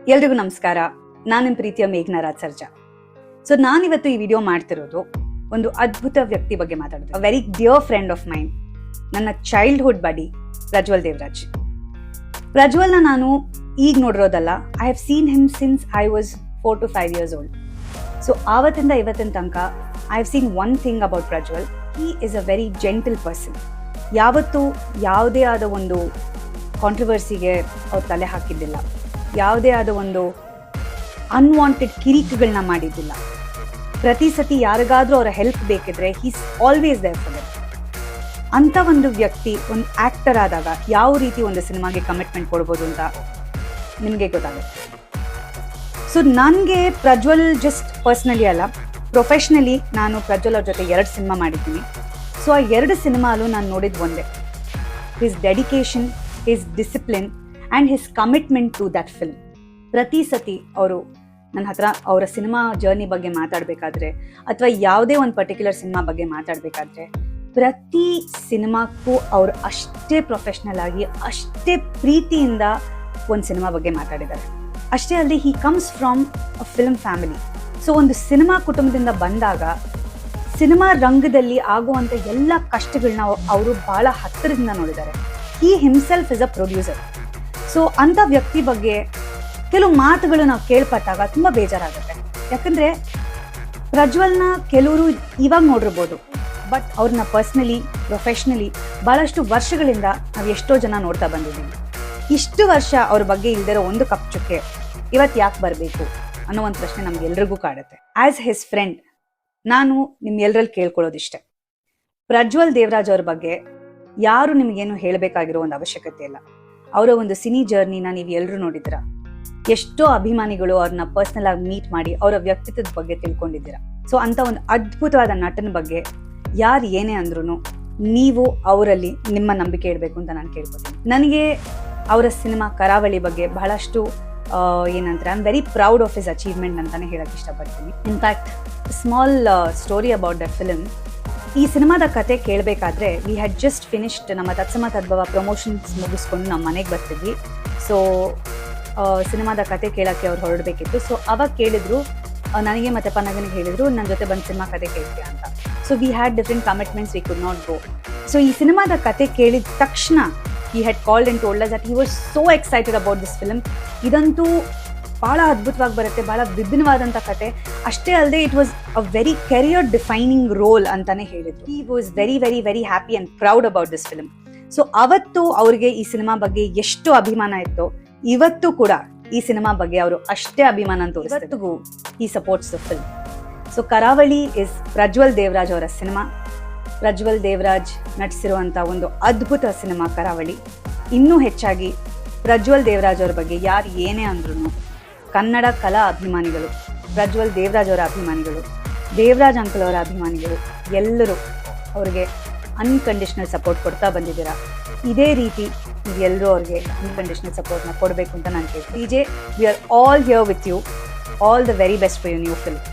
ಎಲ್ರಿಗೂ ನಮಸ್ಕಾರ. ನಾನು ನಿಮ್ಮ ಪ್ರೀತಿಯ ಮೇಘನಾ ರಾಜ್ ಸರ್ಜಾ. ಸೊ ನಾನಿವತ್ತು ಈ ವಿಡಿಯೋ ಮಾಡ್ತಿರೋದು ಒಂದು ಅದ್ಭುತ ವ್ಯಕ್ತಿ ಬಗ್ಗೆ ಮಾತಾಡೋದು. A very dear friend of mine, ನನ್ನ ಚೈಲ್ಡ್ಹುಡ್ ಬಡಿ ಪ್ರಜ್ವಲ್ ದೇವರಾಜ್. ಪ್ರಜ್ವಲ್ನ ನಾನು ಈಗ ನೋಡಿರೋದಲ್ಲ, I have seen him since I was 4 to 5 years old. So ಆವತ್ತಿಂದ ಇವತ್ತಿನ ತನಕ I have seen one thing about Prajwal. He is a very gentle person. ಯಾವತ್ತೂ ಯಾವುದೇ ಆದ ಒಂದು ಕಾಂಟ್ರವರ್ಸಿಗೆ ಅವ್ರು ತಲೆ ಹಾಕಿದ್ದಿಲ್ಲ, ಯಾವುದೇ ಆದ ಒಂದು ಅನ್ವಾಂಟೆಡ್ ಕಿರಿಕುಗಳನ್ನ ಮಾಡಿದ್ದಿಲ್ಲ. ಪ್ರತಿ ಸತಿ ಯಾರಿಗಾದ್ರೂ ಅವರ ಹೆಲ್ಪ್ ಬೇಕಿದ್ರೆ he's always there for them. ಅಂಥ ಒಂದು ವ್ಯಕ್ತಿ ಒಂದು ಆ್ಯಕ್ಟರ್ ಆದಾಗ ಯಾವ ರೀತಿ ಒಂದು ಸಿನಿಮಾಗೆ ಕಮಿಟ್ಮೆಂಟ್ ಕೊಡ್ಬೋದು ಅಂತ ನಿಮಗೆ ಗೊತ್ತಾಗುತ್ತೆ. ಸೊ ನನಗೆ ಪ್ರಜ್ವಲ್ ಜಸ್ಟ್ ಪರ್ಸ್ನಲಿ ಅಲ್ಲ, ಪ್ರೊಫೆಷ್ನಲಿ ನಾನು ಪ್ರಜ್ವಲ್ ಅವ್ರ ಜೊತೆ 2 ಸಿನಿಮಾ ಮಾಡಿದ್ದೀನಿ. ಸೊ ಆ 2 ಸಿನಿಮಾಲು ನಾನು ನೋಡಿದ್ದು ಒಂದೇ, his dedication, his discipline and his commitment to that film. ಪ್ರತಿ ಸತಿ ಅವರು ನನ್ನ ಹತ್ರ ಅವರ ಸಿನಿಮಾ ಜರ್ನಿ ಬಗ್ಗೆ ಮಾತಾಡಬೇಕಾದ್ರೆ ಅಥವಾ ಯಾವುದೇ ಒಂದು ಪರ್ಟಿಕ್ಯುಲರ್ ಸಿನಿಮಾ ಬಗ್ಗೆ ಮಾತಾಡಬೇಕಾದ್ರೆ ಪ್ರತಿ ಸಿನಿಮಾಕ್ಕೂ ಅವರು ಅಷ್ಟೇ ಪ್ರೊಫೆಷ್ನಲ್ ಆಗಿ ಅಷ್ಟೇ ಪ್ರೀತಿಯಿಂದ ಒಂದು ಸಿನಿಮಾ ಬಗ್ಗೆ ಮಾತಾಡಿದ್ದಾರೆ. ಅಷ್ಟೇ ಅಲ್ಲದೆ he comes from a film family. So ಒಂದು ಸಿನಿಮಾ ಕುಟುಂಬದಿಂದ ಬಂದಾಗ ಸಿನಿಮಾ ರಂಗದಲ್ಲಿ ಆಗುವಂಥ ಎಲ್ಲ ಕಷ್ಟಗಳನ್ನ ಅವರು ಭಾಳ ಹತ್ತಿರದಿಂದ ನೋಡಿದ್ದಾರೆ. ಹಿ himself is a producer. So ಅಂಥ ವ್ಯಕ್ತಿ ಬಗ್ಗೆ ಕೆಲವು ಮಾತುಗಳು ನಾವು ಕೇಳ್ಪಟ್ಟಾಗ ತುಂಬ ಬೇಜಾರಾಗುತ್ತೆ. ಯಾಕಂದರೆ ಪ್ರಜ್ವಲ್ನ ಕೆಲವರು ಇವಾಗ ನೋಡಿರ್ಬೋದು, ಬಟ್ ಅವ್ರನ್ನ ಪರ್ಸ್ನಲಿ, ಪ್ರೊಫೆಷ್ನಲಿ ಭಾಳಷ್ಟು ವರ್ಷಗಳಿಂದ ನಾವು ಎಷ್ಟೋ ಜನ ನೋಡ್ತಾ ಬಂದಿದ್ದೀವಿ. ಇಷ್ಟು ವರ್ಷ ಅವ್ರ ಬಗ್ಗೆ ಇಲ್ದಿರೋ ಒಂದು ಕಪ್ ಚುಕ್ಕೆ ಇವತ್ತು ಯಾಕೆ ಬರಬೇಕು ಅನ್ನೋ ಒಂದು ಪ್ರಶ್ನೆ ನಮ್ಗೆಲ್ರಿಗೂ ಕಾಡುತ್ತೆ. ಆ್ಯಸ್ ಹಿಸ್ ಫ್ರೆಂಡ್ ನಾನು ನಿಮ್ಗೆಲ್ಲರಲ್ಲಿ ಕೇಳ್ಕೊಳ್ಳೋದಿಷ್ಟೆ, ಪ್ರಜ್ವಲ್ ದೇವರಾಜ್ ಅವ್ರ ಬಗ್ಗೆ ಯಾರು ನಿಮಗೇನು ಹೇಳಬೇಕಾಗಿರೋ ಒಂದು ಅವಶ್ಯಕತೆ ಇಲ್ಲ. ಅವರ ಒಂದು ಸಿನಿ ಜರ್ನಿನ ನೀವು ಎಲ್ಲರೂ ನೋಡಿದ್ದೀರ. ಎಷ್ಟೋ ಅಭಿಮಾನಿಗಳು ಅವ್ರನ್ನ ಪರ್ಸ್ನಲ್ ಆಗಿ ಮೀಟ್ ಮಾಡಿ ಅವರ ವ್ಯಕ್ತಿತ್ವದ ಬಗ್ಗೆ ತಿಳ್ಕೊಂಡಿದ್ದೀರ. ಸೊ ಅಂತ ಒಂದು ಅದ್ಭುತವಾದ ನಟನ ಬಗ್ಗೆ ಯಾರು ಏನೇ ಅಂದ್ರೂ ನೀವು ಅವರಲ್ಲಿ ನಿಮ್ಮ ನಂಬಿಕೆ ಇಡಬೇಕು ಅಂತ ನಾನು ಕೇಳ್ಕೊತೀನಿ. ನನಗೆ ಅವರ ಸಿನಿಮಾ ಕರಾವಳಿ ಬಗ್ಗೆ ಬಹಳಷ್ಟು ಏನಂತಾರೆ, I am very proud of his achievement ಅಂತಾನೆ ಹೇಳಕ್ಕೆ ಇಷ್ಟಪಡ್ತೀನಿ. In fact small story about the film. ಈ ಸಿನಿಮಾದ ಕತೆ ಕೇಳಬೇಕಾದ್ರೆ ವಿ ಹ್ಯಾಡ್ ಜಸ್ಟ್ ಫಿನಿಶ್ಡ್ ನಮ್ಮ ತತ್ಸಮ ತದ್ಭವ ಪ್ರಮೋಷನ್ಸ್ ಮುಗಿಸ್ಕೊಂಡು ನಮ್ಮ ಮನೆಗೆ ಬರ್ತಿದ್ವಿ. ಸೊ ಸಿನಿಮಾದ ಕತೆ ಕೇಳೋಕ್ಕೆ ಅವ್ರು ಹೊರಡಬೇಕಿತ್ತು. ಸೊ ಅವಾಗ ಕೇಳಿದ್ರು, ನನಗೆ ಮತ್ತು ಪನ್ನಗನಿಗೆ ಹೇಳಿದರು ನನ್ನ ಜೊತೆ ಬಂದು ಸಿನಿಮಾ ಕತೆ ಕೇಳ್ತೀಯ ಅಂತ. So we had different commitments, we could not go. So ಈ ಸಿನಿಮಾದ ಕತೆ ಕೇಳಿದ ತಕ್ಷಣ he had called and told us that he was so excited about this film. ಇದಂತೂ ಭಾಳ ಅದ್ಭುತವಾಗಿ ಬರುತ್ತೆ, ಭಾಳ ವಿಭಿನ್ನವಾದಂಥ ಕತೆ. ಅಷ್ಟೇ ಅಲ್ಲದೆ it was a very career defining role ಅಂತಾನೆ ಹೇಳಿದ್ರು. He was very very very happy and proud about this film. So ಅವತ್ತು ಅವ್ರಿಗೆ ಈ ಸಿನಿಮಾ ಬಗ್ಗೆ ಎಷ್ಟು ಅಭಿಮಾನ ಇತ್ತು, ಇವತ್ತು ಕೂಡ ಈ ಸಿನಿಮಾ ಬಗ್ಗೆ ಅವರು ಅಷ್ಟೇ ಅಭಿಮಾನ ಅಂತ ಇವತ್ತಿಗೂ ಈ ಸಪೋರ್ಟ್ಸ್ ದ ಫಿಲ್ಮ್. ಸೊ ಕರಾವಳಿ ಇಸ್ ಪ್ರಜ್ವಲ್ ದೇವರಾಜ್ ಅವರ ಸಿನಿಮಾ. ಪ್ರಜ್ವಲ್ ದೇವರಾಜ್ ನಟಿಸಿರುವಂಥ ಒಂದು ಅದ್ಭುತ ಸಿನಿಮಾ ಕರಾವಳಿ. ಇನ್ನೂ ಹೆಚ್ಚಾಗಿ ಪ್ರಜ್ವಲ್ ದೇವರಾಜ್ ಅವ್ರ ಬಗ್ಗೆ ಯಾರು ಏನೇ ಅಂದ್ರೂ ಕನ್ನಡ ಕಲಾ ಅಭಿಮಾನಿಗಳು, ಪ್ರಜ್ವಲ್ ದೇವರಾಜ್ ಅವರ ಅಭಿಮಾನಿಗಳು, ದೇವರಾಜ್ ಅಂಕಲ್ ಅವರ ಅಭಿಮಾನಿಗಳು ಎಲ್ಲರೂ ಅವ್ರಿಗೆ ಅನ್ಕಂಡೀಷ್ನಲ್ ಸಪೋರ್ಟ್ ಕೊಡ್ತಾ ಬಂದಿದ್ದೀರಾ. ಇದೇ ರೀತಿ ನೀವೆಲ್ಲರೂ ಅವ್ರಿಗೆ ಅನ್ಕಂಡೀಷ್ನಲ್ ಸಪೋರ್ಟ್ನ ಕೊಡಬೇಕು ಅಂತ ನಾನು ಕೇಳ್ತೀನಿ. We are all here with you. All the very best for your new film.